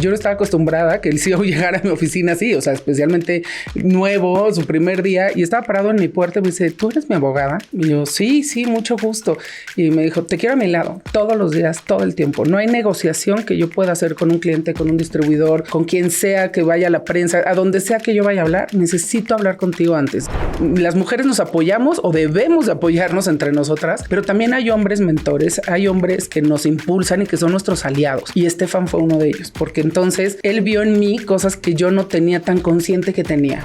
yo no estaba acostumbrada que el CEO llegara a mi oficina así, o sea, especialmente nuevo, su primer día, y estaba parado en mi puerta y me dice, ¿tú eres mi abogada? Y yo, sí, mucho gusto. Y me dijo, te quiero a mi lado todos los días, todo el tiempo. No hay negociación que yo pueda hacer con un cliente, con un distribuidor, con quien sea que vaya a la prensa, a donde sea que yo vaya a hablar, necesito hablar contigo antes. Las mujeres nos apoyamos o debemos de apoyarnos entre nosotras, pero también hay hombres mentores, hay hombres que nos impulsan y que son nuestros aliados. Y Estefan fue uno de ellos, porque entonces él vio en mí cosas que yo no tenía tan consciente que tenía.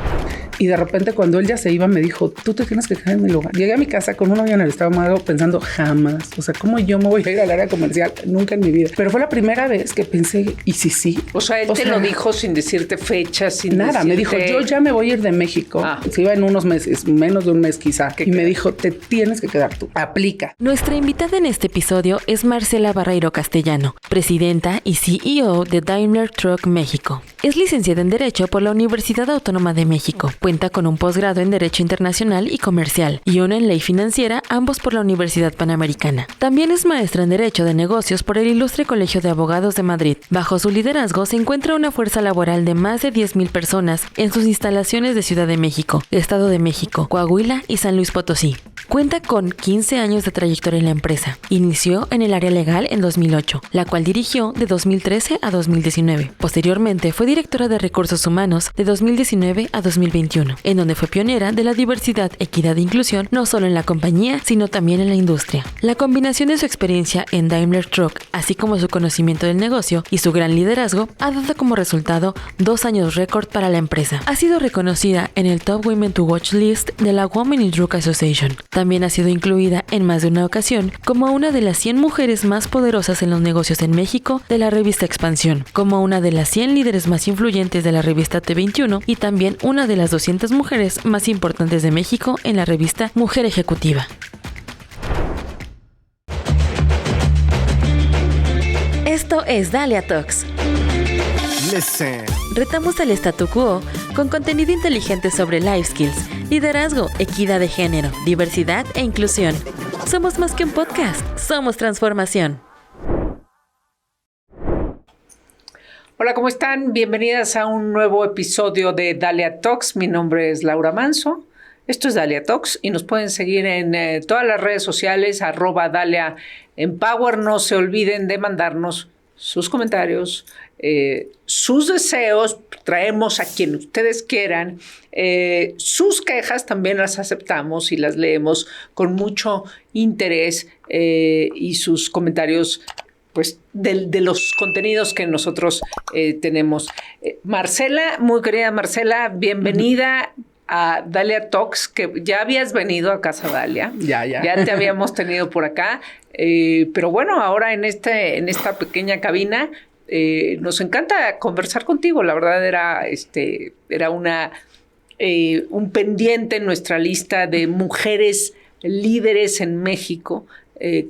Y de repente cuando él ya se iba me dijo, tú te tienes que quedar en mi lugar. Llegué a mi casa con un hoyo en el estómago pensando jamás, o sea, ¿cómo yo me voy a ir al área comercial? Nunca en mi vida. Pero fue la primera vez que pensé, ¿y sí? O sea, él te lo dijo sin decirte fechas, sin nada. Me dijo, yo ya me voy a ir de México. Se iba en unos meses, menos de un mes quizá. Y me dijo, te tienes que quedar tú. Aplica. Nuestra invitada en este episodio es Marcela Barreiro Castellano, presidenta y CEO de Daimler Truck México. Es licenciada en Derecho por la Universidad Autónoma de México. Cuenta con un posgrado en Derecho Internacional y Comercial y uno en Ley Financiera, ambos por la Universidad Panamericana. También es maestra en Derecho de Negocios por el Ilustre Colegio de Abogados de Madrid. Bajo su liderazgo se encuentra una fuerza laboral de más de 10,000 personas en sus instalaciones de Ciudad de México, Estado de México, Coahuila y San Luis Potosí. Cuenta con 15 años de trayectoria en la empresa. Inició en el área legal en 2008, la cual dirigió de 2013 a 2019. Posteriormente fue directora de Recursos Humanos de 2019 a 2021, en donde fue pionera de la diversidad, equidad e inclusión no solo en la compañía, sino también en la industria. La combinación de su experiencia en Daimler Truck, así como su conocimiento del negocio y su gran liderazgo, ha dado como resultado 2 años récord para la empresa. Ha sido reconocida en el Top Women to Watch list de la Women in Truck Association. También ha sido incluida en más de una ocasión como una de las 100 mujeres más poderosas en los negocios en México de la revista Expansión, como una de las 100 líderes más influyentes de la revista T21 y también una de las 200 mujeres más importantes de México en la revista Mujer Ejecutiva. Esto es Dalia Talks. Listen. Retamos al statu quo con contenido inteligente sobre life skills, liderazgo, equidad de género, diversidad e inclusión. Somos más que un podcast, somos transformación. Hola, ¿cómo están? Bienvenidas a un nuevo episodio de Dalia Talks. Mi nombre es Laura Manso. Esto es Dalia Talks y nos pueden seguir en todas las redes sociales, @Dalia Empower. No se olviden de mandarnos sus comentarios, sus deseos, traemos a quien ustedes quieran, sus quejas también las aceptamos y las leemos con mucho interés, y sus comentarios pues de los contenidos que nosotros tenemos. Marcela, muy querida Marcela, bienvenida a Dalia Talks, que ya habías venido a Casa Dalia. Ya te habíamos tenido por acá. Pero bueno, ahora en esta pequeña cabina nos encanta conversar contigo. La verdad era un pendiente en nuestra lista de mujeres líderes en México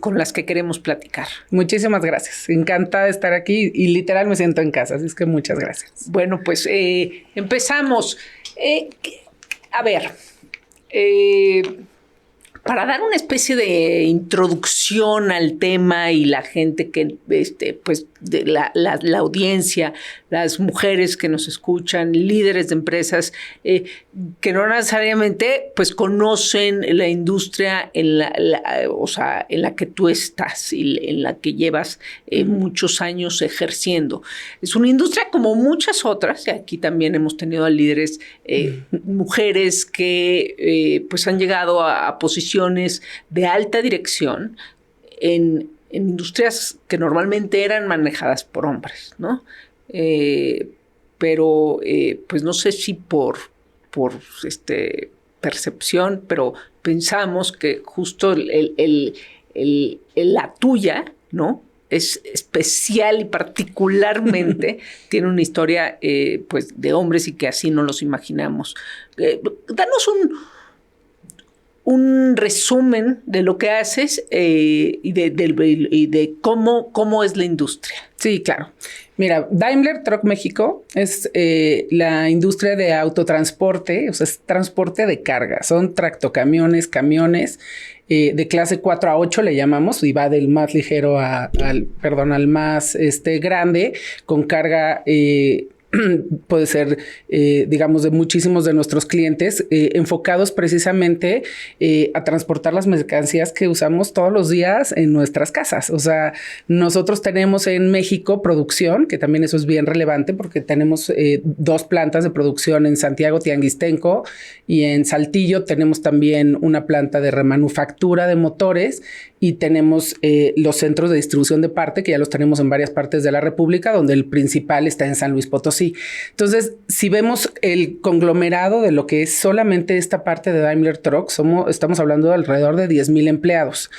con las que queremos platicar. Muchísimas gracias. Encantada de estar aquí y literal me siento en casa, así es que muchas gracias. Bueno, pues empezamos. A ver, para dar una especie de introducción al tema y la gente que, pues, de la audiencia, las mujeres que nos escuchan, líderes de empresas, que no necesariamente, pues, conocen la industria en la que tú estás y en la que llevas muchos años ejerciendo. Es una industria como muchas otras, y aquí también hemos tenido a líderes mujeres que, pues, han llegado a posiciones de alta dirección en industrias que normalmente eran manejadas por hombres, ¿no? Pero pues no sé si por percepción, pero pensamos que justo la tuya, ¿no?, es especial y particularmente tiene una historia pues de hombres y que así no los imaginamos. Danos un resumen de lo que haces y de cómo es la industria. Sí, claro. Mira, Daimler Truck México es la industria de autotransporte, o sea, es transporte de carga. Son tractocamiones, camiones de clase 4 a 8 le llamamos, y va del más ligero al más grande, con carga puede ser, digamos, de muchísimos de nuestros clientes, enfocados precisamente a transportar las mercancías que usamos todos los días en nuestras casas. O sea, nosotros tenemos en México producción, que también eso es bien relevante porque tenemos 2 plantas de producción en Santiago Tianguistenco y en Saltillo tenemos también una planta de remanufactura de motores y tenemos los centros de distribución de parte, que ya los tenemos en varias partes de la República, donde el principal está en San Luis Potosí. Entonces, si vemos el conglomerado de lo que es solamente esta parte de Daimler Truck, estamos hablando de alrededor de 10,000 empleados.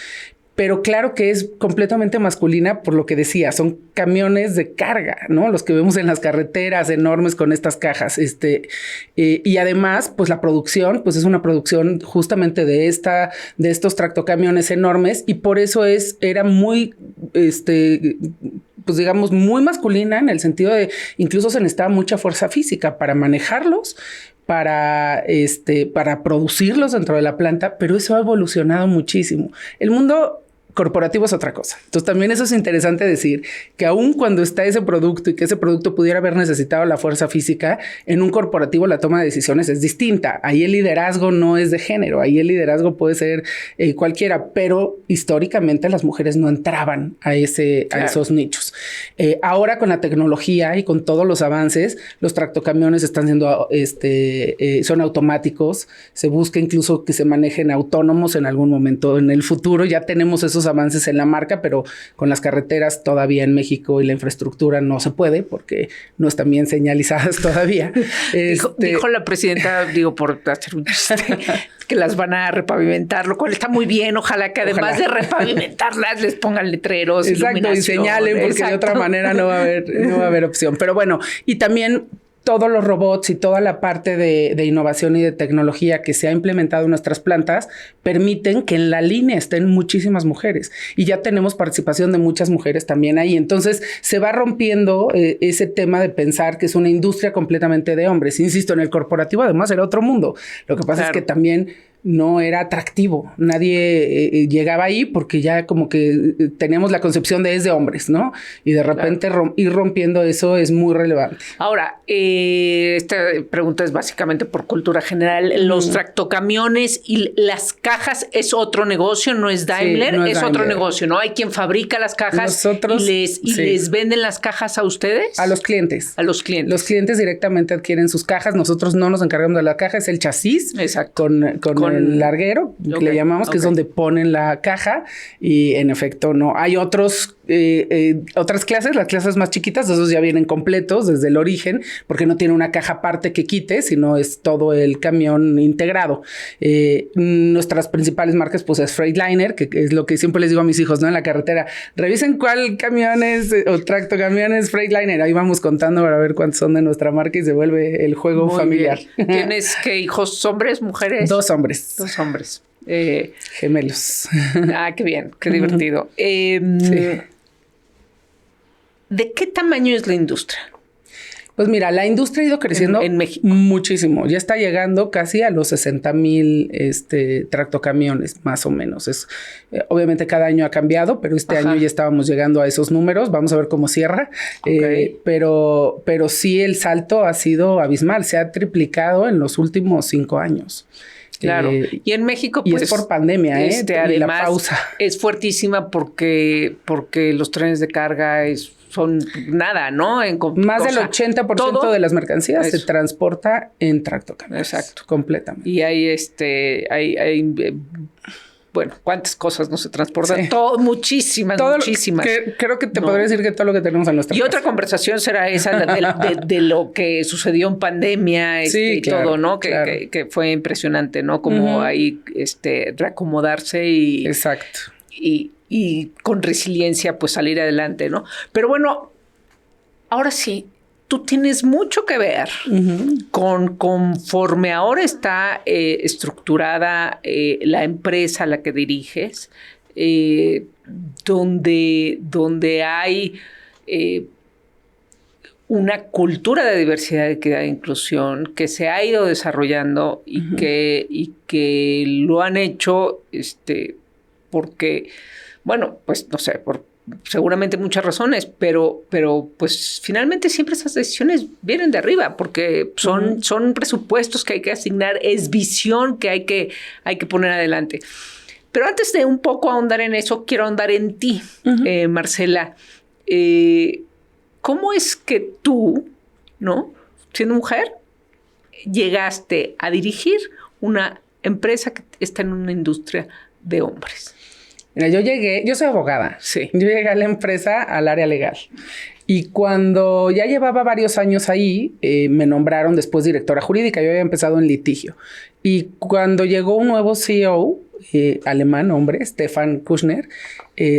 Pero claro que es completamente masculina por lo que decía, son camiones de carga, ¿no? Los que vemos en las carreteras enormes con estas cajas. Y además, pues la producción, pues es una producción justamente de estos tractocamiones enormes, y por eso era muy, pues digamos, muy masculina en el sentido de incluso se necesitaba mucha fuerza física para manejarlos, para producirlos dentro de la planta, pero eso ha evolucionado muchísimo. El mundo corporativo es otra cosa. Entonces también eso es interesante decir, que aun cuando está ese producto y que ese producto pudiera haber necesitado la fuerza física, en un corporativo la toma de decisiones es distinta. Ahí el liderazgo no es de género, ahí el liderazgo puede ser cualquiera, pero históricamente las mujeres no entraban a esos nichos. Ahora con la tecnología y con todos los avances, los tractocamiones están siendo, son automáticos, se busca incluso que se manejen autónomos en algún momento en el futuro. Ya tenemos esos avances en la marca, pero con las carreteras todavía en México y la infraestructura no se puede porque no están bien señalizadas todavía. Dijo la presidenta, digo, por hacer un chiste, que las van a repavimentar, lo cual está muy bien. Ojalá que además de repavimentarlas les pongan letreros. Exacto, y señalen, porque de otra manera no va a haber opción. Pero bueno, y también todos los robots y toda la parte de innovación y de tecnología que se ha implementado en nuestras plantas permiten que en la línea estén muchísimas mujeres, y ya tenemos participación de muchas mujeres también ahí. Entonces se va rompiendo ese tema de pensar que es una industria completamente de hombres. Insisto, en el corporativo además era otro mundo. Lo que pasa es que también no era atractivo. Nadie llegaba ahí porque ya como que teníamos la concepción de es de hombres, ¿no? Y de repente ir rompiendo eso es muy relevante. Ahora, esta pregunta es básicamente por cultura general. Los tractocamiones y las cajas es otro negocio, no es Daimler, sí, no es Daimler. Otro negocio, ¿no? Hay quien fabrica las cajas y les venden las cajas a ustedes. A los clientes. A los clientes. Los clientes directamente adquieren sus cajas. Nosotros no nos encargamos de la caja, es el chasis. Exacto. Con el larguero, que le llamamos, que es donde ponen la caja, y en efecto no. Hay otras clases, las clases más chiquitas, esos ya vienen completos desde el origen, porque no tiene una caja aparte que quite, sino es todo el camión integrado. Nuestras principales marcas, pues es Freightliner, que es lo que siempre les digo a mis hijos, ¿no? En la carretera, revisen cuál camión es o tractocamión es Freightliner. Ahí vamos contando para ver cuántos son de nuestra marca y se vuelve el juego muy familiar. Bien. ¿Tienes qué hijos, hombres, mujeres? 2 hombres. 2 hombres. Gemelos. Qué bien, qué divertido. Sí. ¿De qué tamaño es la industria? Pues mira, la industria ha ido creciendo en México muchísimo. Ya está llegando casi a los 60,000 tractocamiones, más o menos. Obviamente cada año ha cambiado, pero este año ya estábamos llegando a esos números. Vamos a ver cómo cierra. Okay. Pero sí, el salto ha sido abismal. Se ha triplicado en los últimos 5 años. Claro. Y en México, pues. Y es por pandemia, además, la pausa. Es fuertísima porque los trenes de carga son nada, ¿no? Más del 80% de las mercancías se transporta en tractocamiones. Exacto. Completamente. Y hay bueno, ¿cuántas cosas no se transportan? Sí. Muchísimas. Creo que te podría decir que todo lo que tenemos en nuestra casa. Otra conversación será esa de lo que sucedió en pandemia y claro, todo, ¿no? Que fue impresionante, ¿no? Como ahí reacomodarse y... Exacto. Y con resiliencia, pues salir adelante, ¿no? Pero bueno, ahora sí, tú tienes mucho que ver con conforme ahora está estructurada la empresa a la que diriges, donde hay una cultura de diversidad, equidad e inclusión que se ha ido desarrollando y que lo han hecho porque, bueno, pues no sé, por seguramente muchas razones, pero pues finalmente siempre esas decisiones vienen de arriba porque son presupuestos que hay que asignar, es visión que hay que poner adelante. Pero antes de un poco ahondar en eso, quiero ahondar en ti, Marcela. ¿Cómo es que tú, ¿no?, siendo mujer, llegaste a dirigir una empresa que está en una industria de hombres? Mira, yo soy abogada. Sí. Yo llegué a la empresa, al área legal. Y cuando ya llevaba varios años ahí, me nombraron después directora jurídica. Yo había empezado en litigio. Y cuando llegó un nuevo CEO, alemán, hombre, Stefan Kushner,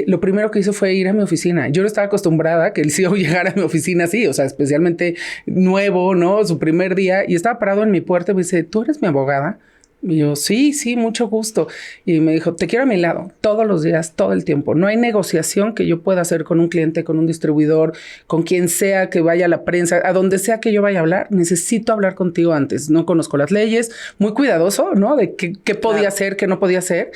lo primero que hizo fue ir a mi oficina. Yo no estaba acostumbrada a que el CEO llegara a mi oficina así, o sea, especialmente nuevo, ¿no? Su primer día. Y estaba parado en mi puerta y me dice, ¿tú eres mi abogada? Y yo, sí, mucho gusto. Y me dijo, te quiero a mi lado todos los días, todo el tiempo. No hay negociación que yo pueda hacer con un cliente, con un distribuidor, con quien sea que vaya a la prensa, a donde sea que yo vaya a hablar. Necesito hablar contigo antes. No conozco las leyes. Muy cuidadoso, ¿no? De qué podía hacer, qué no podía hacer.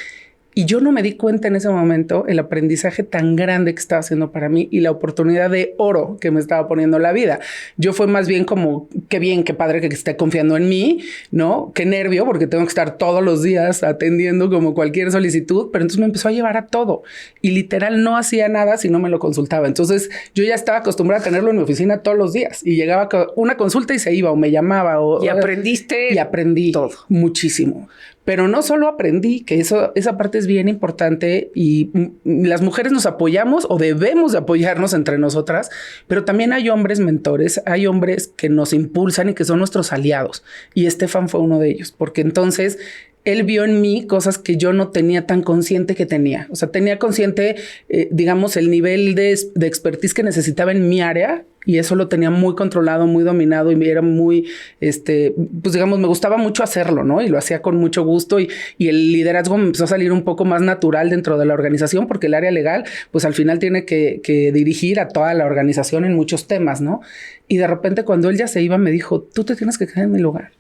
Y yo no me di cuenta en ese momento el aprendizaje tan grande que estaba haciendo para mí y la oportunidad de oro que me estaba poniendo la vida. Yo fue más bien como, qué bien, qué padre que esté confiando en mí, ¿no? Qué nervio, porque tengo que estar todos los días atendiendo como cualquier solicitud, pero entonces me empezó a llevar a todo. Y literal no hacía nada si no me lo consultaba. Entonces yo ya estaba acostumbrada a tenerlo en mi oficina todos los días. Y llegaba a una consulta y se iba o me llamaba. Y aprendiste. Y aprendí todo. Muchísimo. Pero no solo aprendí, que esa parte es bien importante y las mujeres nos apoyamos o debemos de apoyarnos entre nosotras, pero también hay hombres mentores, hay hombres que nos impulsan y que son nuestros aliados. Y Estefan fue uno de ellos, porque entonces él vio en mí cosas que yo no tenía tan consciente que tenía. O sea, tenía consciente, digamos, el nivel de expertise que necesitaba en mi área. Y eso lo tenía muy controlado, muy dominado y era muy, pues digamos, me gustaba mucho hacerlo, ¿no? Y lo hacía con mucho gusto y el liderazgo me empezó a salir un poco más natural dentro de la organización porque el área legal, pues al final tiene que dirigir a toda la organización en muchos temas, ¿no? Y de repente cuando él ya se iba me dijo, tú te tienes que quedar en mi lugar.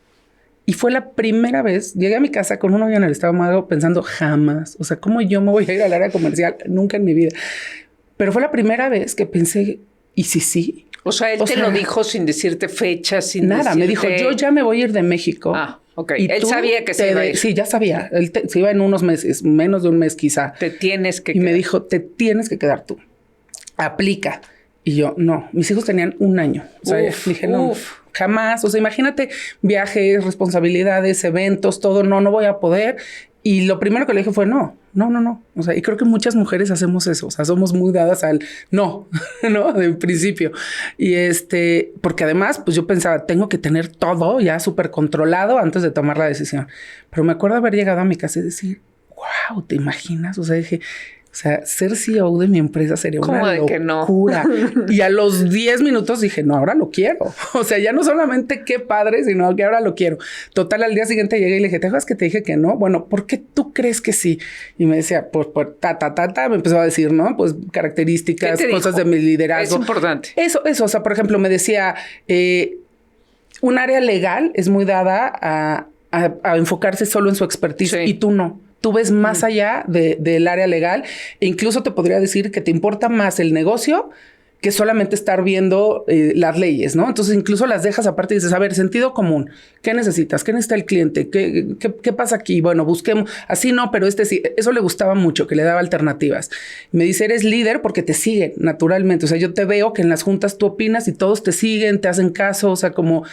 Y fue la primera vez, llegué a mi casa con un novio en el estómago pensando jamás, o sea, ¿cómo yo me voy a ir al área comercial? Nunca en mi vida. Pero fue la primera vez que pensé, ¿y si sí? O sea, él te lo dijo sin decirte fechas, sin nada. Me dijo, yo ya me voy a ir de México. Ah, ok. Y él sabía que se iba a ir. Sí, ya sabía. Él se iba en unos meses, menos de un mes quizá. Te tienes que quedar. Y me dijo, te tienes que quedar tú. Aplica. Y yo, no. Mis hijos tenían 1 año. O sea, dije, no, jamás. O sea, imagínate viajes, responsabilidades, eventos, todo. No voy a poder. Y lo primero que le dije fue no. O sea, y creo que muchas mujeres hacemos eso. O sea, somos muy dadas al no, ¿no? De principio. Y porque además, pues yo pensaba, tengo que tener todo ya súper controlado antes de tomar la decisión. Pero me acuerdo haber llegado a mi casa y decir, wow, ¿te imaginas? O sea, dije, o sea, ser CEO de mi empresa sería una locura. No? Y a los 10 minutos dije, no, ahora lo quiero. O sea, ya no solamente qué padre, sino que ahora lo quiero. Total, al día siguiente llegué y le dije, ¿te acuerdas que te dije que no? Bueno, ¿por qué tú crees que sí? Y me decía, pues, me empezó a decir, ¿no? Pues características, cosas de mi liderazgo. Es importante. Eso. O sea, por ejemplo, me decía, un área legal es muy dada a enfocarse solo en su expertise y tú no. Tú ves más allá del área legal e incluso te podría decir que te importa más el negocio que solamente estar viendo las leyes, ¿no? Entonces incluso las dejas aparte y dices, a ver, sentido común, ¿qué necesitas? ¿Qué necesita el cliente? ¿Qué pasa aquí? Bueno, busquemos, así no, pero sí, eso le gustaba mucho, que le daba alternativas. Me dice, eres líder porque te siguen naturalmente, o sea, yo te veo que en las juntas tú opinas y todos te siguen, te hacen caso, o sea, como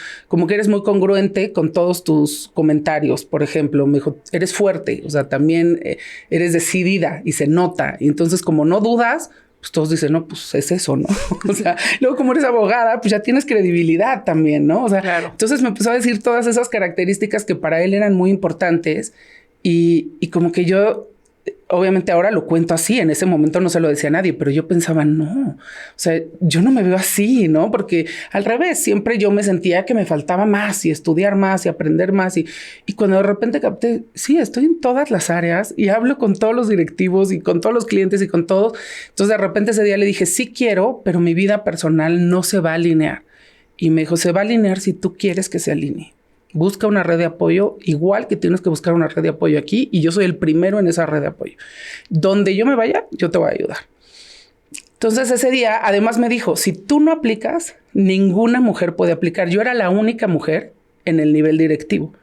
que eres muy congruente con todos tus comentarios, por ejemplo, me dijo, eres fuerte, o sea, también eres decidida y se nota, y entonces como no dudas, pues todos dicen, no, pues es eso, ¿no? O sea, luego como eres abogada, pues ya tienes credibilidad también, ¿no? O sea, claro. Entonces me empezó a decir todas esas características que para él eran muy importantes y como que yo, obviamente ahora lo cuento así, en ese momento no se lo decía a nadie, pero yo pensaba, no, o sea, yo no me veo así, ¿no? Porque al revés, siempre yo me sentía que me faltaba más y estudiar más y aprender más. Y cuando de repente capté, sí, estoy en todas las áreas y hablo con todos los directivos y con todos los clientes y con todos. Entonces de repente ese día le dije, sí quiero, pero mi vida personal no se va a alinear. Y me dijo, se va a alinear si tú quieres que se alinee. Busca una red de apoyo, igual que tienes que buscar una red de apoyo aquí, y yo soy el primero en esa red de apoyo. Donde yo me vaya, yo te voy a ayudar. Entonces ese día, además me dijo, si tú no aplicas, ninguna mujer puede aplicar. Yo era la única mujer en el nivel directivo.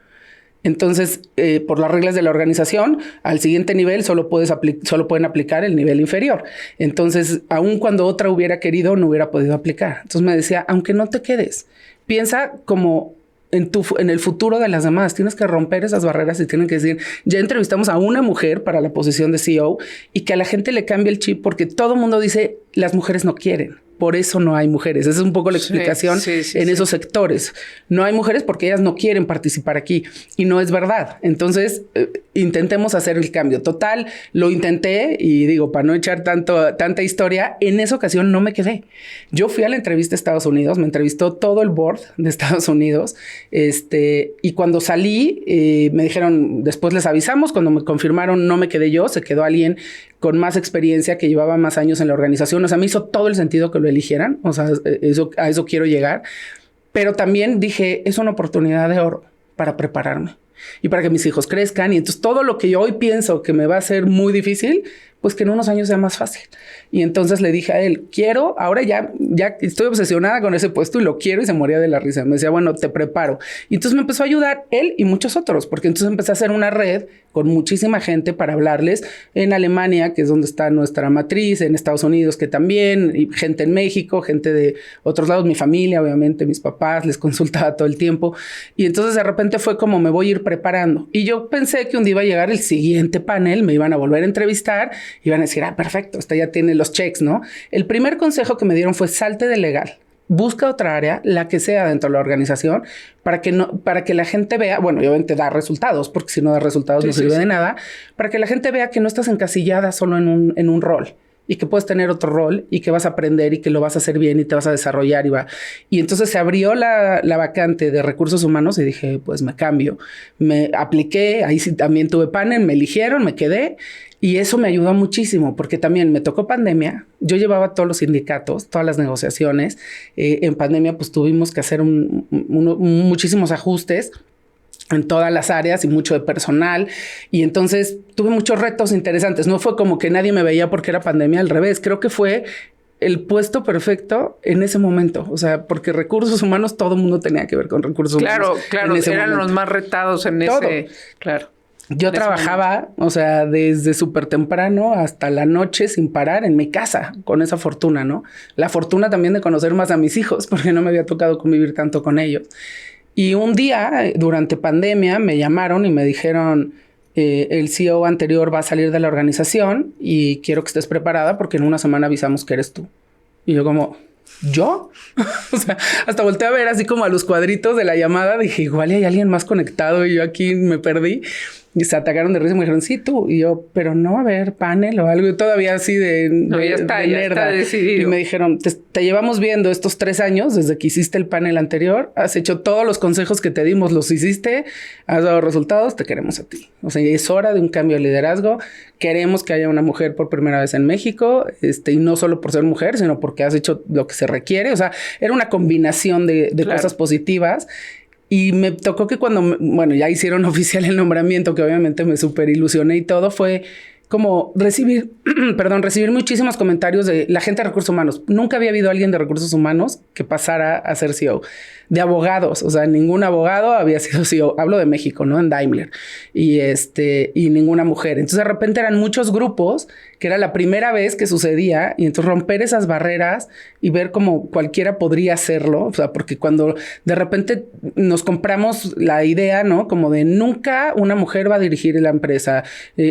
Entonces, por las reglas de la organización, al siguiente nivel solo pueden aplicar el nivel inferior. Entonces, aun cuando otra hubiera querido, no hubiera podido aplicar. Entonces me decía, aunque no te quedes, piensa como en el futuro de las demás. Tienes que romper esas barreras y tienen que decir, ya entrevistamos a una mujer para la posición de CEO, y que a la gente le cambie el chip, porque todo el mundo dice, las mujeres no quieren. Por eso no hay mujeres. Esa es un poco la explicación en esos sectores. No hay mujeres porque ellas no quieren participar aquí, y no es verdad. Entonces, intentemos hacer el cambio. Total, lo intenté, y digo, para no echar tanta historia, en esa ocasión no me quedé. Yo fui a la entrevista a Estados Unidos, me entrevistó todo el board de Estados Unidos, y cuando salí, me dijeron, después les avisamos. Cuando me confirmaron, no me quedé yo, se quedó alguien con más experiencia, que llevaba más años en la organización. O sea, me hizo todo el sentido que lo eligieran. O sea, a eso quiero llegar. Pero también dije, es una oportunidad de oro para prepararme y para que mis hijos crezcan. Y entonces todo lo que yo hoy pienso que me va a ser muy difícil, pues que en unos años sea más fácil. Y entonces le dije a él, quiero, ahora ya estoy obsesionada con ese puesto y lo quiero, y se moría de la risa. Me decía, bueno, te preparo. Y entonces me empezó a ayudar él y muchos otros, porque entonces empecé a hacer una red con muchísima gente para hablarles en Alemania, que es donde está nuestra matriz, en Estados Unidos, que también, y gente en México, gente de otros lados, mi familia, obviamente, mis papás, les consultaba todo el tiempo. Y entonces de repente fue como, me voy a ir preparando. Y yo pensé que un día iba a llegar el siguiente panel, me iban a volver a entrevistar, iban a decir, perfecto, esta ya tiene los checks, ¿no? El primer consejo que me dieron fue, salte de legal. Busca otra área, la que sea dentro de la organización, para que la gente vea, bueno, obviamente da resultados, porque si no da resultados no sirve de nada, para que la gente vea que no estás encasillada solo en un rol, y que puedes tener otro rol, y que vas a aprender, y que lo vas a hacer bien, y te vas a desarrollar, y entonces se abrió la vacante de recursos humanos, y dije, pues me cambio. Me apliqué, ahí sí también tuve panel, me eligieron, me quedé. Y eso me ayudó muchísimo, porque también me tocó pandemia. Yo llevaba todos los sindicatos, todas las negociaciones. En pandemia, pues tuvimos que hacer muchísimos ajustes en todas las áreas y mucho de personal. Y entonces tuve muchos retos interesantes. No fue como que nadie me veía porque era pandemia, al revés. Creo que fue el puesto perfecto en ese momento. O sea, porque recursos humanos, todo el mundo tenía que ver con recursos humanos. Claro, eran los más retados en todo. Claro. Yo trabajaba, o sea, desde súper temprano hasta la noche sin parar en mi casa, con esa fortuna, ¿no? La fortuna también de conocer más a mis hijos, porque no me había tocado convivir tanto con ellos. Y un día, durante pandemia, me llamaron y me dijeron, el CEO anterior va a salir de la organización y quiero que estés preparada porque en una semana avisamos que eres tú. Y yo como, ¿yo? O sea, hasta volteé a ver así como a los cuadritos de la llamada. Dije, igual hay alguien más conectado y yo aquí me perdí. Y se atacaron de risa y me dijeron, sí, tú. Y yo, pero no, a ver, panel o algo. Y todavía así ya está decidido. Y me dijeron, te llevamos viendo estos 3 años desde que hiciste el panel anterior. Has hecho todos los consejos que te dimos, los hiciste. Has dado resultados, te queremos a ti. O sea, es hora de un cambio de liderazgo. Queremos que haya una mujer por primera vez en México. Y no solo por ser mujer, sino porque has hecho lo que se requiere. O sea, era una combinación de cosas positivas. Y me tocó que cuando, ya hicieron oficial el nombramiento, que obviamente me súper ilusioné y todo, fue como recibir muchísimos comentarios de la gente de recursos humanos. Nunca había habido alguien de recursos humanos que pasara a ser CEO. De abogados, o sea, ningún abogado había sido CEO. Hablo de México, ¿no? En Daimler. Y ninguna mujer. Entonces, de repente eran muchos grupos, que era la primera vez que sucedía. Y entonces romper esas barreras y ver cómo cualquiera podría hacerlo. O sea, porque cuando de repente nos compramos la idea, ¿no? Como de nunca una mujer va a dirigir la empresa.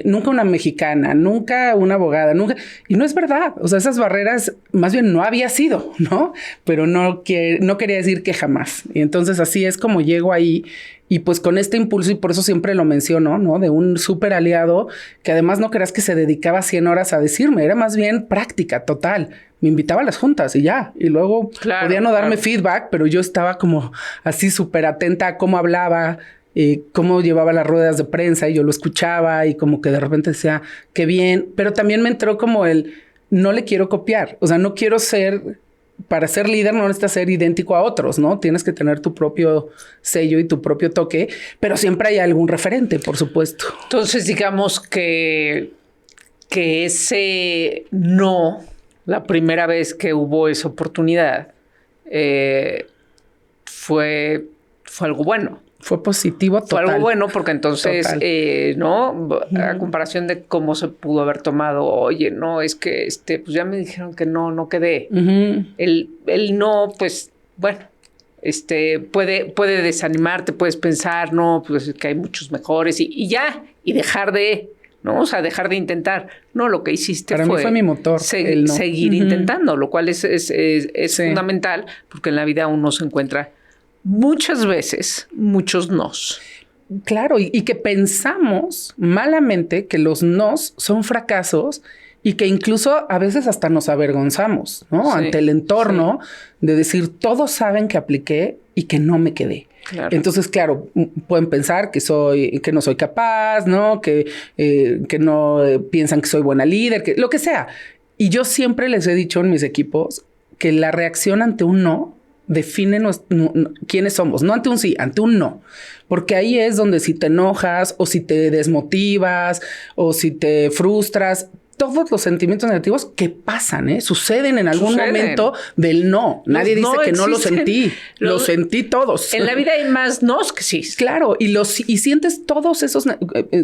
Nunca una mexicana. mexicana, nunca una abogada, nunca. Y no es verdad. O sea, esas barreras más bien no había sido, ¿no? Pero no quería decir que jamás. Y entonces así es como llego ahí. Y pues con este impulso, y por eso siempre lo menciono, ¿no? De un súper aliado que además no creas que se dedicaba 100 horas a decirme, era más bien práctica total. Me invitaba a las juntas y ya. Y luego podía no darme feedback, pero yo estaba como así súper atenta a cómo hablaba, cómo llevaba las ruedas de prensa y yo lo escuchaba y como que de repente decía, qué bien. Pero también me entró como no le quiero copiar. O sea, no quiero ser... Para ser líder no necesitas ser idéntico a otros, ¿no? Tienes que tener tu propio sello y tu propio toque, pero siempre hay algún referente, por supuesto. Entonces, digamos que ese no, la primera vez que hubo esa oportunidad, fue algo bueno. Fue positivo total. Fue algo bueno porque entonces, ¿no? A comparación de cómo se pudo haber tomado, oye, no, es que pues ya me dijeron que no quedé. El no, pues, bueno, puede desanimarte, puedes pensar, no, pues que hay muchos mejores y ya, y dejar de, ¿no? O sea, dejar de intentar. No, lo que hiciste Para mí fue mi motor. Seguir intentando, lo cual es fundamental porque en la vida uno se encuentra muchas veces, muchos nos. Claro, y que pensamos malamente que los nos son fracasos y que incluso a veces hasta nos avergonzamos, ¿no? Sí, ante el entorno de decir, todos saben que apliqué y que no me quedé. Claro. Entonces, claro, pueden pensar que no soy capaz, ¿no? Que no piensan que soy buena líder, que lo que sea. Y yo siempre les he dicho en mis equipos que la reacción ante un no define quiénes somos, no ante un sí, ante un no. Porque ahí es donde si te enojas o si te desmotivas o si te frustras, todos los sentimientos negativos que pasan, suceden en algún momento del no. Nadie dice que no lo sentí. Lo sentí todos. En la vida hay más nos que sí. Claro, y sientes todos esos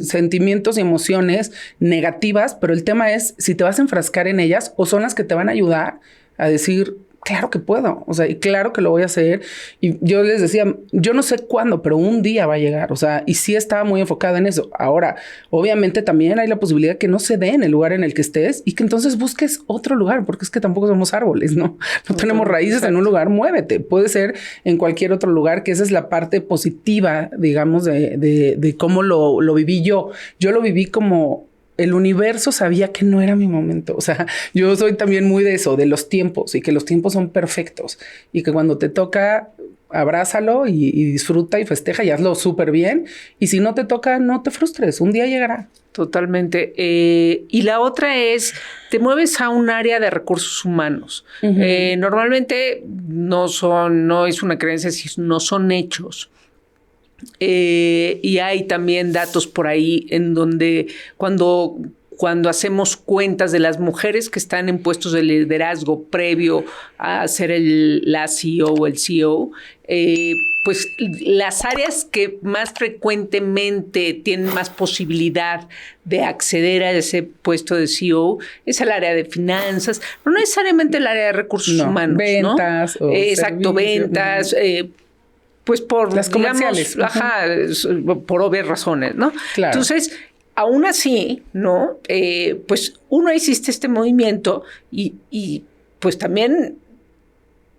sentimientos y emociones negativas, pero el tema es si te vas a enfrascar en ellas o son las que te van a ayudar a decir... Claro que puedo, o sea, y claro que lo voy a hacer. Y yo les decía, yo no sé cuándo, pero un día va a llegar, o sea, y sí estaba muy enfocada en eso. Ahora, obviamente también hay la posibilidad que no se dé en el lugar en el que estés y que entonces busques otro lugar, porque es que tampoco somos árboles, ¿no? No tenemos raíces en un lugar, muévete. Puede ser en cualquier otro lugar, que esa es la parte positiva, digamos, de cómo lo viví yo. Yo lo viví como... El universo sabía que no era mi momento. O sea, yo soy también muy de eso, de los tiempos y que los tiempos son perfectos y que cuando te toca, abrázalo y disfruta y festeja y hazlo súper bien. Y si no te toca, no te frustres. Un día llegará. Totalmente. Y la otra es, te mueves a un área de recursos humanos. Normalmente no es una creencia, no son hechos. Y hay también datos por ahí en donde cuando hacemos cuentas de las mujeres que están en puestos de liderazgo previo a ser la CEO o el CEO, pues las áreas que más frecuentemente tienen más posibilidad de acceder a ese puesto de CEO es el área de finanzas, no necesariamente el área de recursos humanos. Ventas. ¿no? Exacto, ventas, pues por las comerciales, por obvias razones, ¿no? Claro. Entonces, aún así, ¿no? Pues uno hiciste este movimiento y pues también,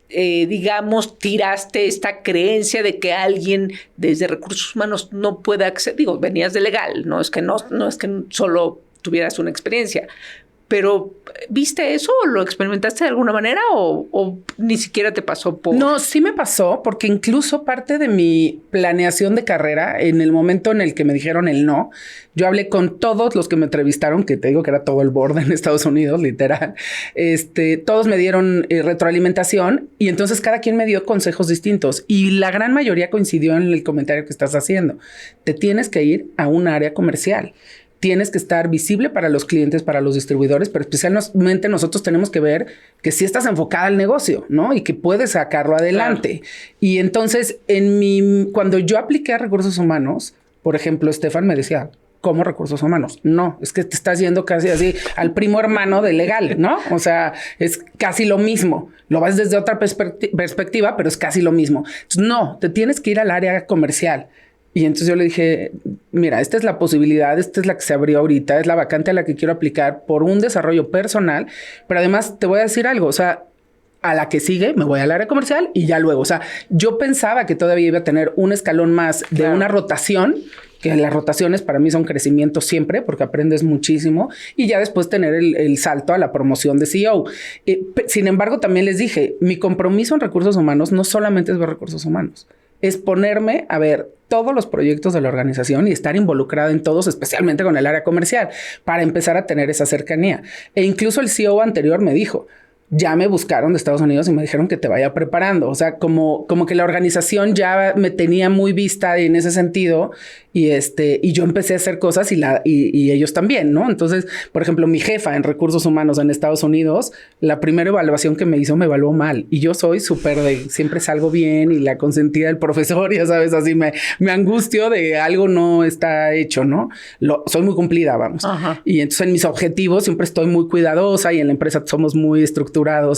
digamos, tiraste esta creencia de que alguien desde recursos humanos no puede acceder. Digo, venías de legal, no es que solo tuvieras una experiencia. Pero, ¿viste eso o lo experimentaste de alguna manera o ni siquiera te pasó por...? No, sí me pasó porque incluso parte de mi planeación de carrera, en el momento en el que me dijeron el no, yo hablé con todos los que me entrevistaron, que te digo que era todo el board en Estados Unidos, literal. Todos me dieron retroalimentación y entonces cada quien me dio consejos distintos y la gran mayoría coincidió en el comentario que estás haciendo. Te tienes que ir a un área comercial. Tienes que estar visible para los clientes, para los distribuidores, pero especialmente nosotros tenemos que ver que sí estás enfocada al negocio, ¿no? Y que puedes sacarlo adelante. Claro. Y entonces, cuando yo apliqué a recursos humanos, por ejemplo, Estefan me decía, ¿cómo recursos humanos? No, es que te estás yendo casi así al primo hermano de legal, ¿no? O sea, es casi lo mismo. Lo vas desde otra perspectiva, pero es casi lo mismo. Entonces, no, te tienes que ir al área comercial. Y entonces yo le dije, mira, esta es la posibilidad, esta es la que se abrió ahorita, es la vacante a la que quiero aplicar por un desarrollo personal, pero además te voy a decir algo, o sea, a la que sigue me voy al área comercial y ya luego, o sea, yo pensaba que todavía iba a tener un escalón más de una rotación, que las rotaciones para mí son crecimiento siempre porque aprendes muchísimo y ya después tener el salto a la promoción de CEO. Sin embargo, también les dije, mi compromiso en recursos humanos no solamente es ver recursos humanos, es ponerme a ver todos los proyectos de la organización y estar involucrada en todos, especialmente con el área comercial, para empezar a tener esa cercanía. E incluso el CEO anterior me dijo, ya me buscaron de Estados Unidos y me dijeron que te vaya preparando. O sea, como que la organización ya me tenía muy vista en ese sentido y yo empecé a hacer cosas y ellos también, ¿no? Entonces, por ejemplo, mi jefa en recursos humanos en Estados Unidos, la primera evaluación que me hizo me evaluó mal y yo soy súper siempre salgo bien y la consentida del profesor, ya sabes, así me angustio de algo no está hecho, ¿no? Soy muy cumplida, vamos. Ajá. Y entonces en mis objetivos siempre estoy muy cuidadosa y en la empresa somos muy estructurados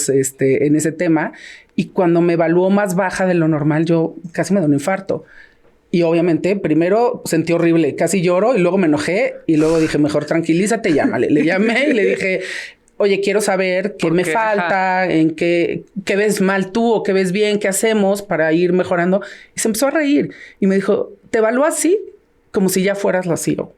en ese tema. Y cuando me evaluó más baja de lo normal, yo casi me da un infarto. Y obviamente primero sentí horrible, casi lloro y luego me enojé y luego dije, mejor tranquilízate, llámale. Le llamé y le dije, oye, quiero saber qué me falta, en qué ves mal tú o qué ves bien, qué hacemos para ir mejorando. Y se empezó a reír y me dijo, te evalúo así como si ya fueras la CEO.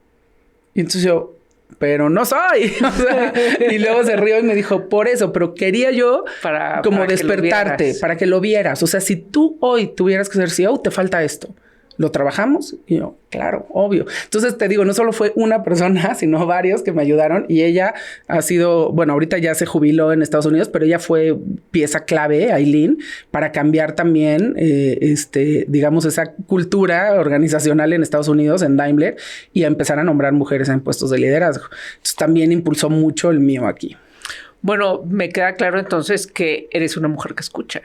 Y entonces yo, pero no soy. O sea, y luego se rió y me dijo, por eso, pero quería yo para despertarte, para que lo vieras. O sea, si tú hoy tuvieras que ser CEO, te falta esto. ¿Lo trabajamos? Y yo, claro, obvio. Entonces te digo, no solo fue una persona, sino varios que me ayudaron y ella ha sido, bueno, ahorita ya se jubiló en Estados Unidos, pero ella fue pieza clave, Aileen, para cambiar también, digamos, esa cultura organizacional en Estados Unidos, en Daimler, y a empezar a nombrar mujeres en puestos de liderazgo. Entonces también impulsó mucho el mío aquí. Bueno, me queda claro entonces que eres una mujer que escucha.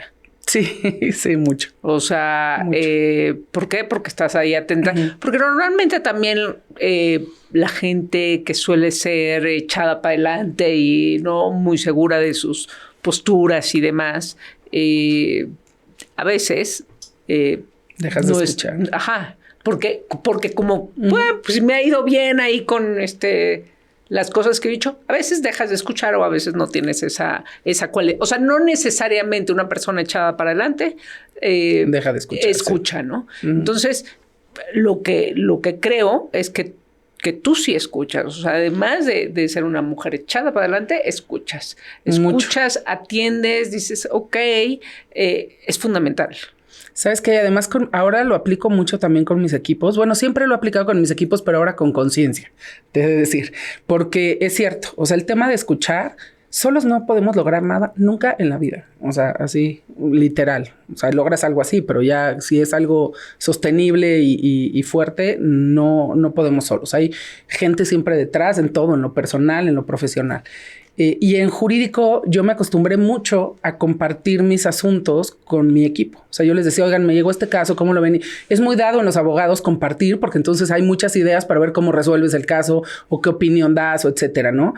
Sí, sí, mucho. O sea, mucho. ¿Por qué? Porque estás ahí atenta. Uh-huh. Porque normalmente también la gente que suele ser echada para adelante y no muy segura de sus posturas y demás, a veces dejas de escuchar. Ajá, porque como bueno, pues me ha ido bien ahí con las cosas que he dicho, a veces dejas de escuchar o a veces no tienes esa cualidad. O sea, no necesariamente una persona echada para adelante deja de escuchar. Escucha, ¿no? Uh-huh. Entonces, lo que creo es que tú sí escuchas. O sea, además de ser una mujer echada para adelante, escuchas. Escuchas, atiendes, dices, ok, es fundamental. Sabes que además ahora lo aplico mucho también con mis equipos. Bueno, siempre lo he aplicado con mis equipos, pero ahora con conciencia, te he de decir, porque es cierto. O sea, el tema de escuchar, solos no podemos lograr nada nunca en la vida. O sea, así literal. O sea, logras algo así, pero ya si es algo sostenible y fuerte, no podemos solos. Hay gente siempre detrás en todo, en lo personal, en lo profesional. Y en jurídico yo me acostumbré mucho a compartir mis asuntos con mi equipo. O sea, yo les decía, oigan, me llegó este caso, ¿cómo lo ven? Es muy dado en los abogados compartir porque entonces hay muchas ideas para ver cómo resuelves el caso o qué opinión das o etcétera, ¿no?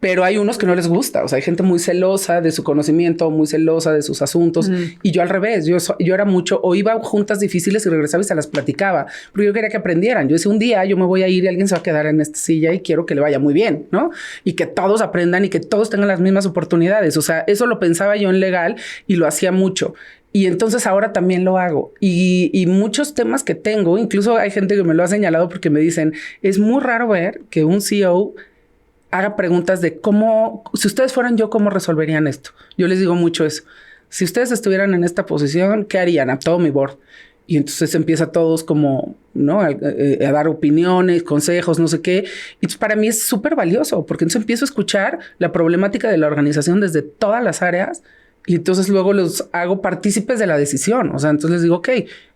Pero hay unos que no les gusta. O sea, hay gente muy celosa de su conocimiento, muy celosa de sus asuntos. Y yo al revés. Yo era mucho, o iba a juntas difíciles y regresaba y se las platicaba. Porque yo quería que aprendieran. Yo decía, un día yo me voy a ir y alguien se va a quedar en esta silla y quiero que le vaya muy bien, ¿no? Y que todos aprendan y que todos tengan las mismas oportunidades. O sea, eso lo pensaba yo en legal y lo hacía mucho. Y entonces ahora también lo hago. Y muchos temas que tengo, incluso hay gente que me lo ha señalado porque me dicen, es muy raro ver que un CEO haga preguntas de cómo, si ustedes fueran yo, ¿cómo resolverían esto? Yo les digo mucho eso. Si ustedes estuvieran en esta posición, ¿qué harían? A todo mi board. Y entonces empieza todos como, ¿no? A dar opiniones, consejos, no sé qué. Y para mí es súper valioso porque entonces empiezo a escuchar la problemática de la organización desde todas las áreas y entonces luego los hago partícipes de la decisión. O sea, entonces les digo, ok,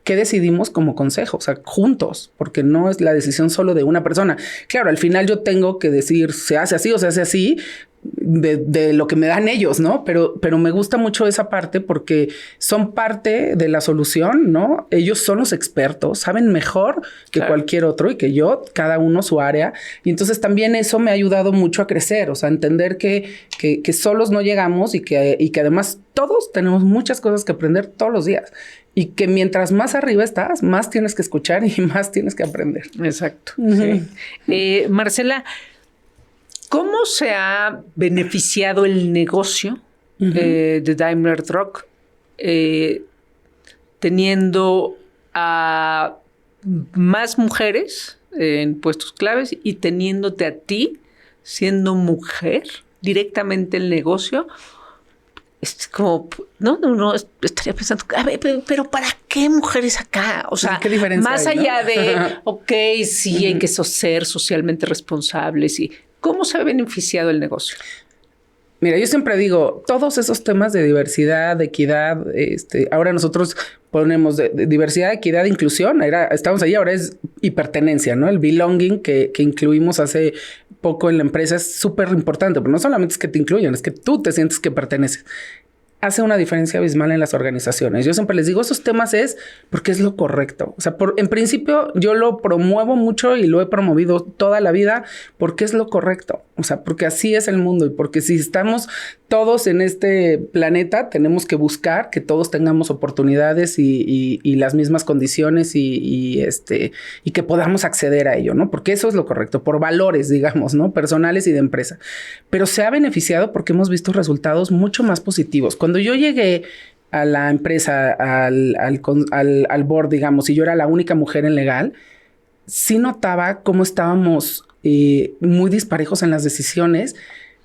¿qué decidimos como consejo? O sea, juntos, porque no es la decisión solo de una persona. Claro, al final yo tengo que decir, se hace así o se hace así, de lo que me dan ellos, ¿no? Pero me gusta mucho esa parte porque son parte de la solución, ¿no? Ellos son los expertos, saben mejor que cualquier otro y que yo, cada uno su área. Y entonces también eso me ha ayudado mucho a crecer, o sea, entender que solos no llegamos y que además todos tenemos muchas cosas que aprender todos los días. y que mientras más arriba estás, más tienes que escuchar y más tienes que aprender. Exacto. Sí. Marcela, ¿cómo se ha beneficiado el negocio de Daimler Truck teniendo a más mujeres en puestos claves y teniéndote a ti siendo mujer directamente en el negocio? Es como, no, estaría pensando, a ver, pero ¿para qué mujeres acá? O sea, ¿qué diferencia más hay, allá no? de, ok, sí, hay que ser socialmente responsables. Y ¿cómo se ha beneficiado el negocio? Mira, yo siempre digo, todos esos temas de diversidad, de equidad, ahora nosotros ponemos de diversidad, equidad, inclusión, estamos ahí, ahora es hipertenencia, ¿no? El belonging que incluimos hace poco en la empresa es súper importante, pero no solamente es que te incluyan, es que tú te sientes que perteneces. Hace una diferencia abismal en las organizaciones. Yo siempre les digo, esos temas es porque es lo correcto. O sea, en principio yo lo promuevo mucho y lo he promovido toda la vida porque es lo correcto. O sea, porque así es el mundo y porque si estamos todos en este planeta, tenemos que buscar que todos tengamos oportunidades y las mismas condiciones y que podamos acceder a ello, ¿no? Porque eso es lo correcto, por valores, digamos, ¿no? Personales y de empresa. Pero se ha beneficiado porque hemos visto resultados mucho más positivos. Cuando yo llegué a la empresa, al board, digamos, y yo era la única mujer en legal, sí notaba cómo estábamos muy disparejos en las decisiones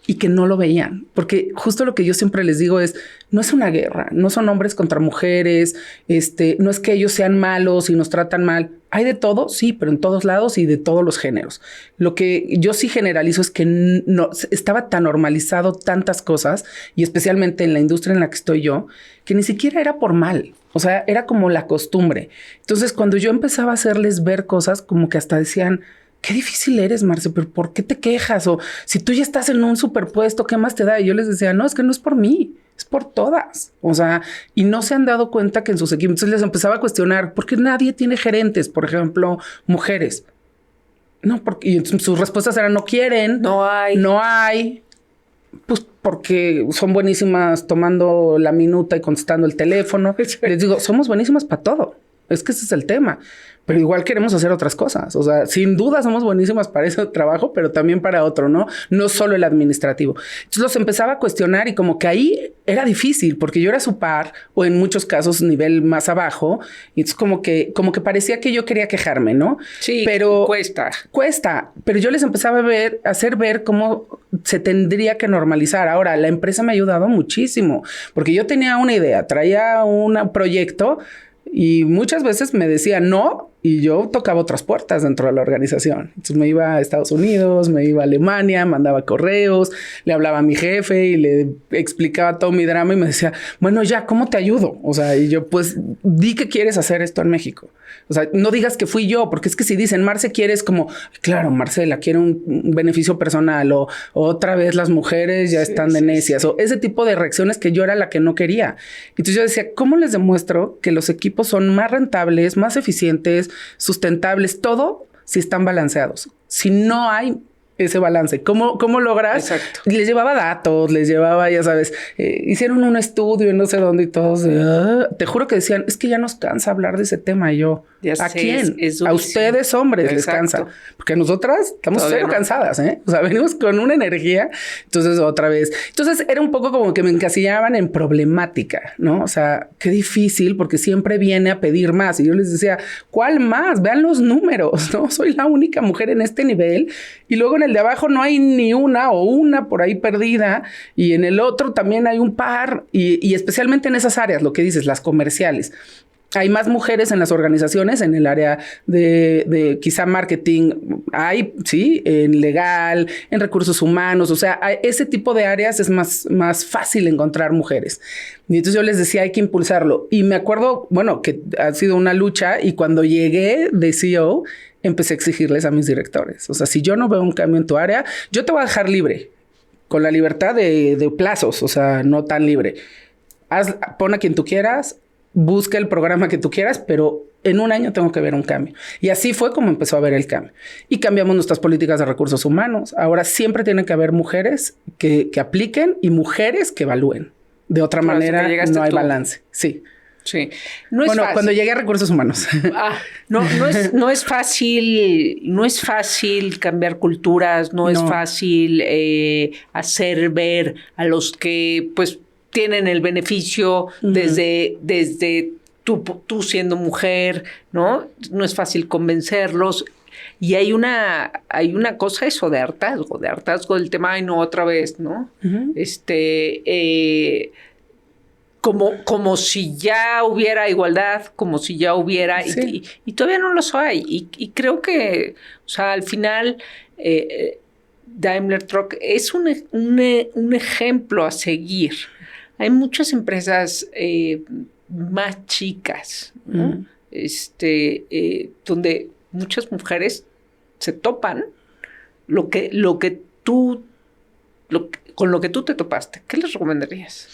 y que no lo veían. Porque justo lo que yo siempre les digo es, no es una guerra, no son hombres contra mujeres, no es que ellos sean malos y nos tratan mal. Hay de todo, sí, pero en todos lados y de todos los géneros. Lo que yo sí generalizo es que no estaba tan normalizado tantas cosas, y especialmente en la industria en la que estoy yo, que ni siquiera era por mal. O sea, era como la costumbre. Entonces, cuando yo empezaba a hacerles ver cosas, como que hasta decían, qué difícil eres, Marce, pero ¿por qué te quejas? O si tú ya estás en un superpuesto, ¿qué más te da? Y yo les decía, no, es que no es por mí, es por todas. O sea, y no se han dado cuenta que en sus equipos, entonces les empezaba a cuestionar, ¿por qué nadie tiene gerentes? Por ejemplo, mujeres. No, porque y sus respuestas eran, no quieren. No hay. Pues porque son buenísimas tomando la minuta y contestando el teléfono. Les digo, somos buenísimas para todo. Es que ese es el tema. Pero igual queremos hacer otras cosas. O sea, sin duda somos buenísimas para ese trabajo, pero también para otro, ¿no? No solo el administrativo. Entonces los empezaba a cuestionar y como que ahí era difícil porque yo era su par o en muchos casos nivel más abajo. Y entonces como que parecía que yo quería quejarme, ¿no? Sí, pero cuesta. Pero yo les empezaba a hacer ver cómo se tendría que normalizar. Ahora, la empresa me ha ayudado muchísimo porque yo tenía una idea, traía un proyecto y muchas veces me decían no y yo tocaba otras puertas dentro de la organización. Entonces me iba a Estados Unidos, me iba a Alemania, mandaba correos, le hablaba a mi jefe y le explicaba todo mi drama y me decía, bueno, ya, ¿cómo te ayudo? O sea, y yo pues di que quieres hacer esto en México. O sea, no digas que fui yo, porque es que si dicen Marce quiere es como, claro, Marcela quiere un beneficio personal o otra vez las mujeres ya están de necias o ese tipo de reacciones que yo era la que no quería. Entonces yo decía, ¿cómo les demuestro que los equipos son más rentables, más eficientes, sustentables, todo si están balanceados? Si no hay ese balance, ¿cómo logras? Exacto. Les llevaba datos, les llevaba, ya sabes, hicieron un estudio en no sé dónde y todos, te juro que decían, es que ya nos cansa hablar de ese tema. Y yo, ya ¿a sé, quién? es a ustedes, hombres, les cansa. Porque nosotras estamos cero cansadas, ¿eh? O sea, venimos con una energía. Entonces, otra vez. Entonces, era un poco como que me encasillaban en problemática, ¿no? O sea, qué difícil, porque siempre viene a pedir más. Y yo les decía, ¿cuál más? Vean los números, ¿no? Soy la única mujer en este nivel. Y luego en el de abajo no hay ni una o una por ahí perdida. Y en el otro también hay un par. Y especialmente en esas áreas, lo que dices, las comerciales. Hay más mujeres en las organizaciones, en el área de quizá marketing, hay, sí, en legal, en recursos humanos, o sea, ese tipo de áreas es más fácil encontrar mujeres. Y entonces yo les decía, hay que impulsarlo. Y me acuerdo, bueno, que ha sido una lucha y cuando llegué de CEO, empecé a exigirles a mis directores. O sea, si yo no veo un cambio en tu área, yo te voy a dejar libre, con la libertad de plazos, o sea, no tan libre. Pon a quien tú quieras, busca el programa que tú quieras, pero en un año tengo que ver un cambio. Y así fue como empezó a ver el cambio. Y cambiamos nuestras políticas de recursos humanos. Ahora siempre tienen que haber mujeres que apliquen y mujeres que evalúen. De otra manera no hay balance. Sí. Sí. No es bueno, fácil. cuando llegué a recursos humanos. No es fácil cambiar culturas, no es fácil hacer ver a los que pues tienen el beneficio desde tú siendo mujer, ¿no? No es fácil convencerlos. Y hay una cosa eso de hartazgo del tema, ay no, otra vez, ¿no? Como si ya hubiera igualdad, como si ya hubiera, sí. y todavía no los hay. Y creo que, o sea, al final, Daimler Truck es un ejemplo a seguir. Hay muchas empresas más chicas, ¿no? Donde muchas mujeres se topan con lo que tú te topaste. ¿Qué les recomendarías?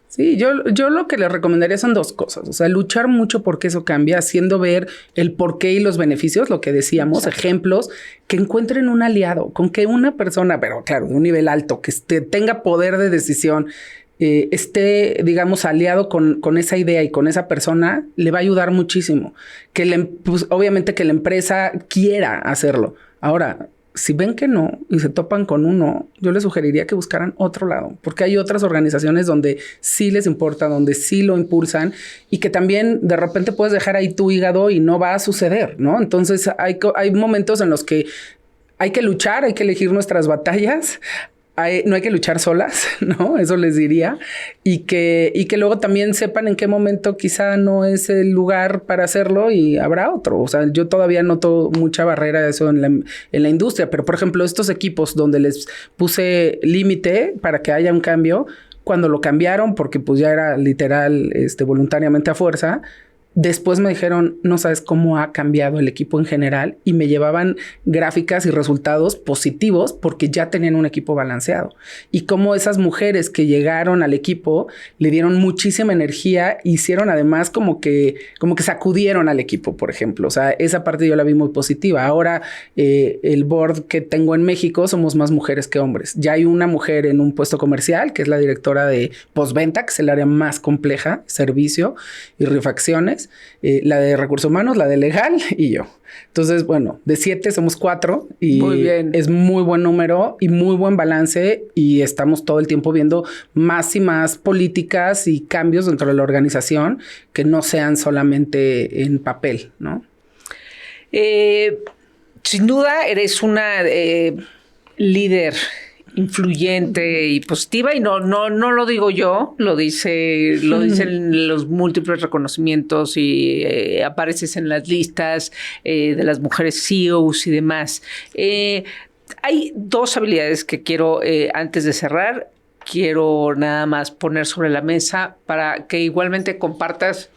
Sí, yo lo que les recomendaría son dos cosas. O sea, luchar mucho porque eso cambie, haciendo ver el porqué y los beneficios, lo que decíamos, exacto, ejemplos, que encuentren un aliado, con que una persona, pero claro, de un nivel alto, que tenga poder de decisión, esté, digamos, aliado con esa idea y con esa persona, le va a ayudar muchísimo. Pues, obviamente que la empresa quiera hacerlo. Ahora, si ven que no y se topan con uno, yo les sugeriría que buscaran otro lado, porque hay otras organizaciones donde sí les importa, donde sí lo impulsan y que también de repente puedes dejar ahí tu hígado y no va a suceder, ¿no? Entonces hay momentos en los que hay que luchar, hay que elegir nuestras batallas. No hay que luchar solas, ¿no? Eso les diría. Y que luego también sepan en qué momento quizá no es el lugar para hacerlo y habrá otro. O sea, yo todavía noto mucha barrera de eso en la industria. Pero, por ejemplo, estos equipos donde les puse límite para que haya un cambio, cuando lo cambiaron, porque pues ya era literal, voluntariamente a fuerza, después me dijeron, no sabes cómo ha cambiado el equipo en general, y me llevaban gráficas y resultados positivos porque ya tenían un equipo balanceado. Y cómo esas mujeres que llegaron al equipo le dieron muchísima energía, hicieron además como que sacudieron al equipo, por ejemplo. O sea, esa parte yo la vi muy positiva. Ahora el board que tengo en México somos más mujeres que hombres. Ya hay una mujer en un puesto comercial que es la directora de postventa, que es el área más compleja, servicio y refacciones. La de recursos humanos, la de legal y yo. Entonces, bueno, de 7 somos 4 y muy bien. Es muy buen número y muy buen balance, y estamos todo el tiempo viendo más y más políticas y cambios dentro de la organización que no sean solamente en papel, ¿no? Sin duda eres una líder influyente y positiva, y no lo digo yo, lo dicen los múltiples reconocimientos, y apareces en las listas de las mujeres CEOs y demás. Hay dos habilidades que quiero, antes de cerrar, quiero nada más poner sobre la mesa para que igualmente compartas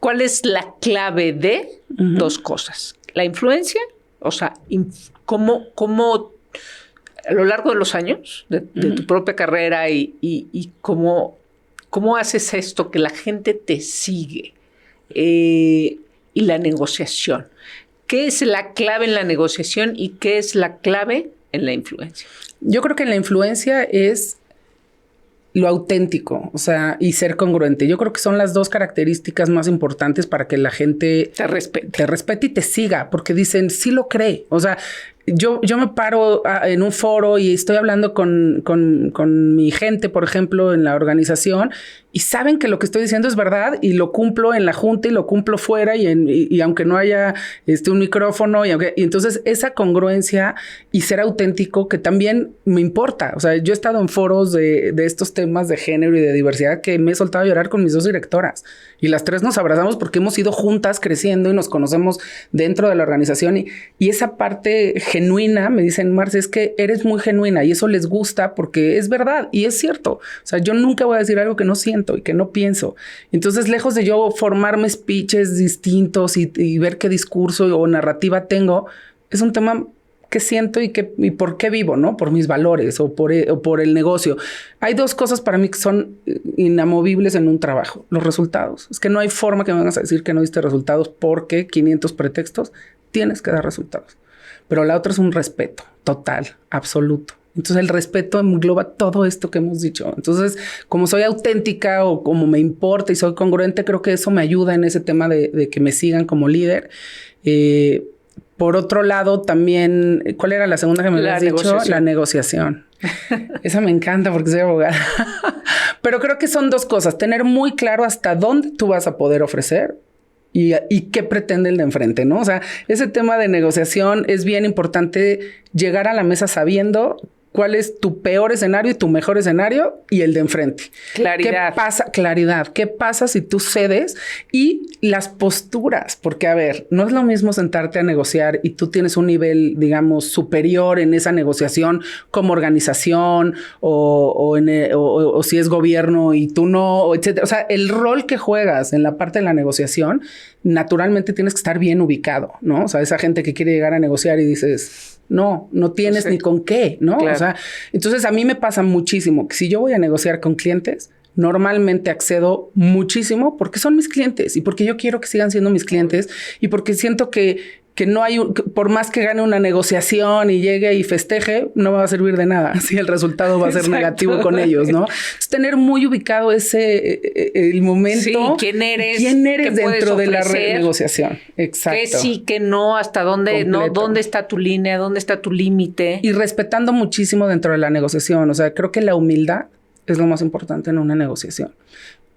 cuál es la clave de dos cosas. La influencia, o sea, cómo a lo largo de los años de tu propia carrera y cómo haces esto, que la gente te sigue, y la negociación. ¿Qué es la clave en la negociación y qué es la clave en la influencia? Yo creo que en la influencia es lo auténtico, o sea, y ser congruente. Yo creo que son las dos características más importantes para que la gente te respete y te siga, porque dicen, sí lo cree. O sea, yo me paro en un foro y estoy hablando con mi gente, por ejemplo, en la organización, y saben que lo que estoy diciendo es verdad, y lo cumplo en la junta y lo cumplo fuera, y aunque no haya un micrófono, y entonces esa congruencia y ser auténtico, que también me importa. O sea, yo he estado en foros de estos temas de género y de diversidad que me he soltado a llorar con mis 2 directoras, y las 3 nos abrazamos porque hemos ido juntas creciendo y nos conocemos dentro de la organización, y esa parte genuina, me dicen, Marce, es que eres muy genuina, y eso les gusta porque es verdad y es cierto. O sea, yo nunca voy a decir algo que no siento y que no pienso. Entonces, lejos de yo formarme speeches distintos y ver qué discurso o narrativa tengo, es un tema que siento y por qué vivo, ¿no? Por mis valores o por el negocio. Hay 2 cosas para mí que son inamovibles en un trabajo: los resultados. Es que no hay forma que me vengas a decir que no diste resultados porque 500 pretextos. Tienes que dar resultados. Pero la otra es un respeto total, absoluto. Entonces el respeto engloba todo esto que hemos dicho. Entonces, como soy auténtica o como me importa y soy congruente, creo que eso me ayuda en ese tema de que me sigan como líder. Por otro lado, también, ¿cuál era la segunda que me habías dicho? La negociación. Esa me encanta porque soy abogada. Pero creo que son dos cosas. Tener muy claro hasta dónde tú vas a poder ofrecer y qué pretende el de enfrente, ¿no? O sea, ese tema de negociación es bien importante, llegar a la mesa sabiendo cuál es tu peor escenario y tu mejor escenario y el de enfrente. Claridad. ¿Qué pasa? Claridad. ¿Qué pasa si tú cedes? Y las posturas, porque a ver, no es lo mismo sentarte a negociar y tú tienes un nivel, digamos, superior en esa negociación como organización o si es gobierno y tú no, etcétera. O sea, el rol que juegas en la parte de la negociación, naturalmente tienes que estar bien ubicado, ¿no? O sea, esa gente que quiere llegar a negociar y dices, no tienes ni con qué, ¿no? Claro. O sea, entonces a mí me pasa muchísimo que si yo voy a negociar con clientes, normalmente accedo muchísimo porque son mis clientes y porque yo quiero que sigan siendo mis clientes y porque siento que no hay, por más que gane una negociación y llegue y festeje, no me va a servir de nada si el resultado va a ser negativo con ellos, ¿no? Entonces, tener muy ubicado el momento. Sí, quién eres dentro de la negociación. Exacto. Qué sí, qué no, hasta dónde, completo. No, dónde está tu línea, dónde está tu límite. Y respetando muchísimo dentro de la negociación. O sea, creo que la humildad es lo más importante en una negociación.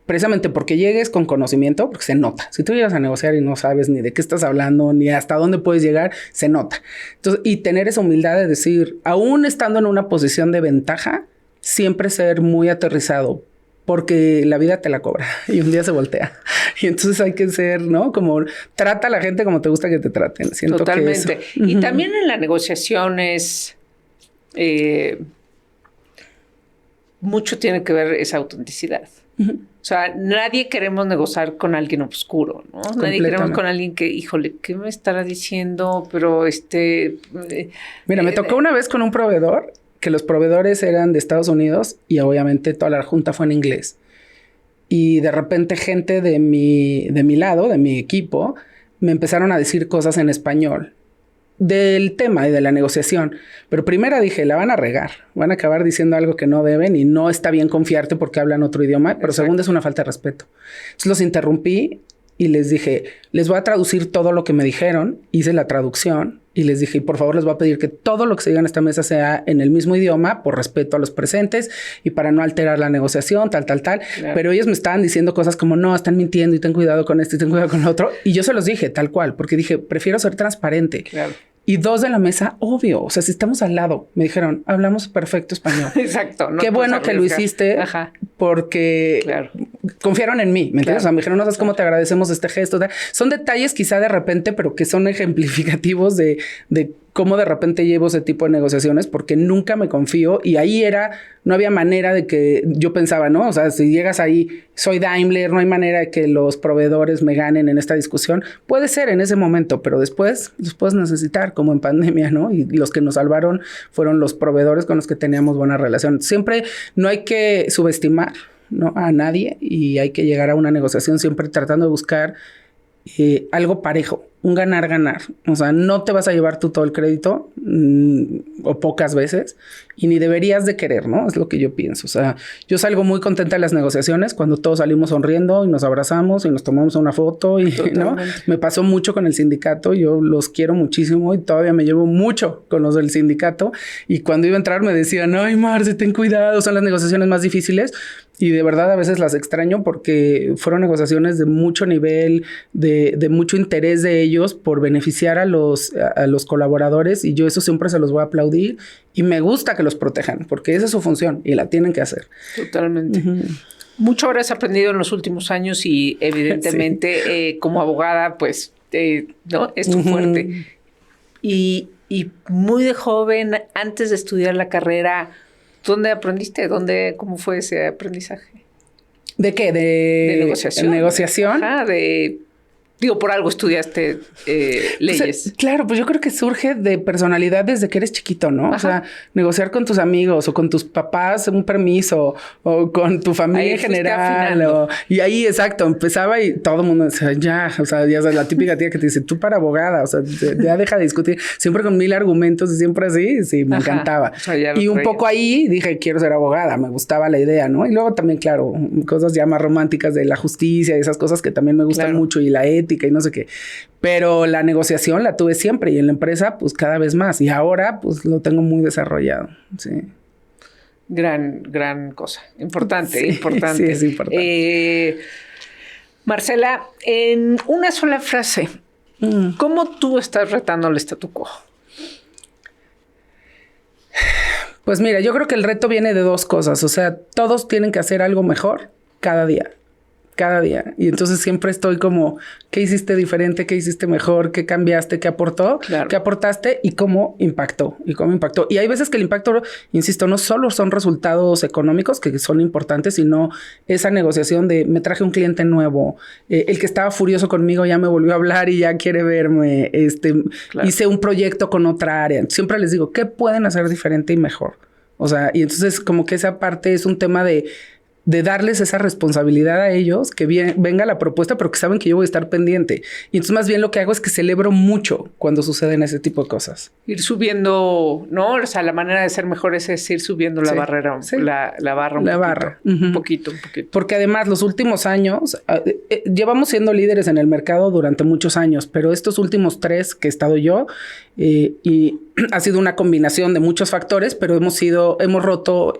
Precisamente porque llegues con conocimiento, porque se nota. Si tú llegas a negociar y no sabes ni de qué estás hablando, ni hasta dónde puedes llegar, se nota. Entonces, y tener esa humildad de decir, aún estando en una posición de ventaja, siempre ser muy aterrizado, porque la vida te la cobra y un día se voltea. Y entonces hay que ser, ¿no? Como trata a la gente como te gusta que te traten. Siento totalmente. Que eso. Y también en la negociación es... mucho tiene que ver esa autenticidad. O sea, nadie queremos negociar con alguien oscuro, ¿no? Nadie queremos con alguien que, híjole, ¿qué me estará diciendo? Pero Mira, me tocó una vez con un proveedor, que los proveedores eran de Estados Unidos y obviamente toda la junta fue en inglés. Y de repente gente de mi lado, de mi equipo, me empezaron a decir cosas en español del tema y de la negociación. Pero primero dije, la van a regar. Van a acabar diciendo algo que no deben y no está bien confiarte porque hablan otro idioma. Pero segundo, es una falta de respeto. Entonces los interrumpí y les dije, les voy a traducir todo lo que me dijeron. Hice la traducción y les dije, por favor, les voy a pedir que todo lo que se diga en esta mesa sea en el mismo idioma por respeto a los presentes y para no alterar la negociación, tal. Claro. Pero ellos me estaban diciendo cosas como, no, están mintiendo y ten cuidado con esto y ten cuidado con lo otro. Y yo se los dije tal cual, porque dije, prefiero ser transparente. Claro. Y dos de la mesa, obvio. O sea, si estamos al lado, me dijeron, hablamos perfecto español. Exacto. No. Qué bueno que lo hiciste. Ajá. Porque claro. Confiaron en mí, ¿me entiendes? Claro. O sea, me dijeron, no sabes cómo te agradecemos este gesto. Son detalles quizá de repente, pero que son ejemplificativos de cómo de repente llevo ese tipo de negociaciones, porque nunca me confío y ahí no había manera de que yo pensaba, ¿no? O sea, si llegas ahí, soy Daimler, no hay manera de que los proveedores me ganen en esta discusión. Puede ser en ese momento, pero después los puedes necesitar, como en pandemia, ¿no? Y los que nos salvaron fueron los proveedores con los que teníamos buena relación. Siempre no hay que subestimar, ¿no? A nadie y hay que llegar a una negociación siempre tratando de buscar algo parejo, un ganar-ganar. O sea, no te vas a llevar tú todo el crédito o pocas veces y ni deberías de querer, ¿no? Es lo que yo pienso. O sea, yo salgo muy contenta de las negociaciones cuando todos salimos sonriendo y nos abrazamos y nos tomamos una foto y, ¿no? Me pasó mucho con el sindicato. Yo los quiero muchísimo y todavía me llevo mucho con los del sindicato. Y cuando iba a entrar me decían, ay, Marce, ten cuidado, son las negociaciones más difíciles. Y de verdad a veces las extraño porque fueron negociaciones de mucho nivel, de mucho interés de ellos por beneficiar a los colaboradores y yo eso siempre se los voy a aplaudir y me gusta que los protejan porque esa es su función y la tienen que hacer. Totalmente. Mucho habrás aprendido en los últimos años y evidentemente como abogada pues ¿no? Es tu fuerte. Y muy de joven, antes de estudiar la carrera, ¿dónde aprendiste? ¿Cómo fue ese aprendizaje? ¿De qué? ¿De negociación? ¿Negociación? Ajá, Digo, por algo estudiaste leyes. O sea, claro, pues yo creo que surge de personalidad desde que eres chiquito, ¿no? Ajá. O sea, negociar con tus amigos o con tus papás un permiso o con tu familia en general. Y ahí, exacto, empezaba y todo el mundo decía, ya sabes, la típica tía que te dice, tú para abogada, o sea, ya deja de discutir. Siempre con 1000 argumentos y siempre así, sí, me encantaba. O sea, y un poco ahí dije, quiero ser abogada, me gustaba la idea, ¿no? Y luego también, claro, cosas ya más románticas de la justicia y esas cosas que también me gustan mucho y la ética y no sé qué. Pero la negociación la tuve siempre y en la empresa pues cada vez más. Y ahora pues lo tengo muy desarrollado. Sí. Gran cosa. Importante. Sí, es importante. Marcela, en una sola frase, ¿cómo tú estás retando el statu quo? Pues mira, yo creo que el reto viene de dos cosas. O sea, todos tienen que hacer algo mejor cada día. Y entonces siempre estoy como, ¿qué hiciste diferente? ¿Qué hiciste mejor? ¿Qué cambiaste? ¿Qué aportó? Claro. ¿Qué aportaste? ¿Y cómo impactó? Y hay veces que el impacto, insisto, no solo son resultados económicos que son importantes, sino esa negociación de me traje un cliente nuevo, el que estaba furioso conmigo ya me volvió a hablar y ya quiere verme, claro. Hice un proyecto con otra área. Siempre les digo, ¿qué pueden hacer diferente y mejor? O sea, y entonces como que esa parte es un tema de darles esa responsabilidad a ellos, que venga la propuesta, pero que saben que yo voy a estar pendiente. Y entonces más bien lo que hago es que celebro mucho cuando suceden ese tipo de cosas. Ir subiendo, ¿no? O sea, la manera de ser mejor es ir subiendo la barrera, la barra un poquito. Porque además los últimos años, llevamos siendo líderes en el mercado durante muchos años, pero estos últimos 3 que he estado yo, y ha sido una combinación de muchos factores, pero hemos roto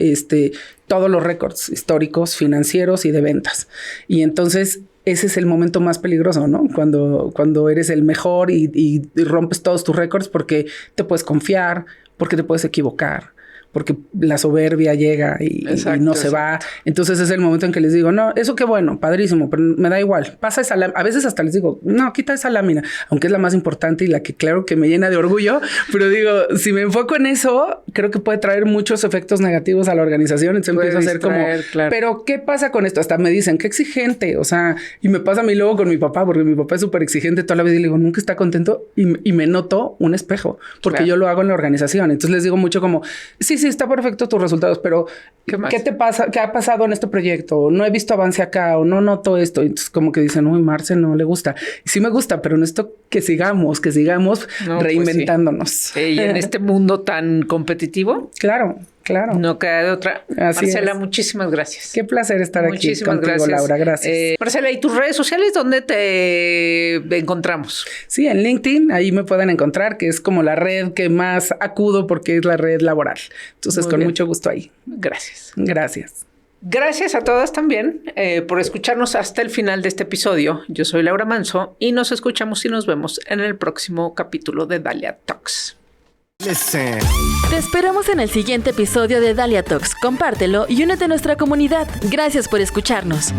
todos los récords históricos, financieros y de ventas. Y entonces ese es el momento más peligroso, ¿no? Cuando eres el mejor y rompes todos tus récords porque te puedes confiar, porque te puedes equivocar, porque la soberbia llega y no se va. Entonces es el momento en que les digo, no, eso qué bueno, padrísimo, pero me da igual. Pasa esa lámina. A veces hasta les digo, no, quita esa lámina, aunque es la más importante y la que claro que me llena de orgullo, pero digo, si me enfoco en eso, creo que puede traer muchos efectos negativos a la organización. Entonces empiezo a hacer como, pero ¿qué pasa con esto? Hasta me dicen, qué exigente, o sea, y me pasa a mí luego con mi papá, porque mi papá es súper exigente toda la vida y le digo, nunca está contento y me noto un espejo, porque yo lo hago en la organización. Entonces les digo mucho como, sí, está perfecto tus resultados, pero ¿qué te pasa? ¿Qué ha pasado en este proyecto? No he visto avance acá o no noto esto. Entonces como que dicen, uy, Marce no le gusta. Y sí me gusta, pero necesito que sigamos reinventándonos. Pues sí. Y en este mundo tan competitivo. Claro. No queda de otra. Así Marcela, es. Muchísimas gracias. Qué placer estar aquí contigo, gracias. Laura. Gracias. Marcela, ¿y tus redes sociales dónde te encontramos? Sí, en LinkedIn, ahí me pueden encontrar, que es como la red que más acudo porque es la red laboral. Entonces, con mucho gusto ahí. Gracias. Gracias a todas también por escucharnos hasta el final de este episodio. Yo soy Laura Manso y nos escuchamos y nos vemos en el próximo capítulo de Dalia Talks. Listen. Te esperamos en el siguiente episodio de Dalia Talks. Compártelo y únete a nuestra comunidad. Gracias por escucharnos.